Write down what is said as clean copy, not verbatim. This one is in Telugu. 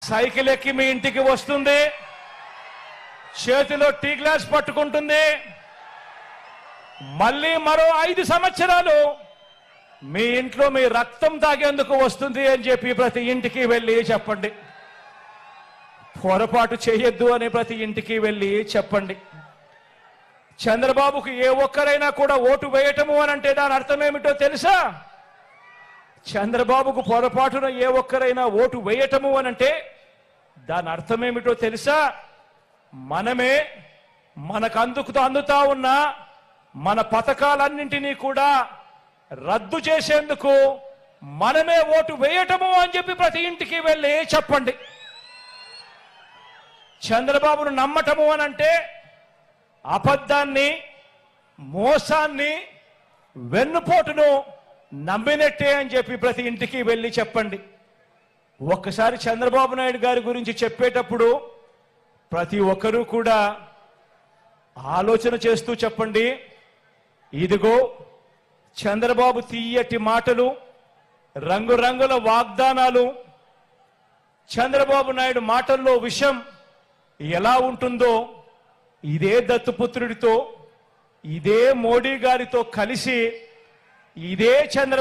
సైకిల్ ఎక్కి మీ ఇంటికి వస్తుంది, చేతిలో టీ గ్లాస్ పట్టుకుంటుంది, మళ్ళీ మరో 5 సంవత్సరాలు మీ ఇంట్లో మీ రక్తం తాగేందుకు వస్తుంది అని చెప్పి ప్రతి ఇంటికి వెళ్ళి చెప్పండి. పొరపాటు చేయొద్దు అని ప్రతి ఇంటికి వెళ్ళి చెప్పండి. చంద్రబాబుకు ఏ ఒక్కరైనా కూడా ఓటు వేయటము అని అంటే దాని అర్థం ఏమిటో తెలుసా? చంద్రబాబుకు పొరపాటున ఏ ఒక్కరైనా ఓటు వేయటము అని అంటే దాని అర్థం ఏమిటో తెలుసా? మనమే మనకు అందుతా ఉన్న మన పథకాలన్నింటినీ కూడా రద్దు చేసేందుకు మనమే ఓటు వేయటము అని చెప్పి ప్రతి ఇంటికి వెళ్ళి చెప్పండి. చంద్రబాబును నమ్మటము అని అంటే అబద్ధాన్ని, మోసాన్ని, వెన్నుపోటును నమ్మినట్టే అని చెప్పి ప్రతి ఇంటికి వెళ్ళి చెప్పండి. ఒక్కసారి చంద్రబాబు నాయుడు గారి గురించి చెప్పేటప్పుడు ప్రతి ఒక్కరూ కూడా ఆలోచన చేస్తూ చెప్పండి. ఇదిగో చంద్రబాబు తీయటి మాటలు, రంగురంగుల వాగ్దానాలు, చంద్రబాబు నాయుడు మాటల్లో విషయం ఎలా ఉంటుందో ఇదే దత్తుపుత్రుడితో, ఇదే మోడీ గారితో కలిసి ఇదే చంద్రబాబు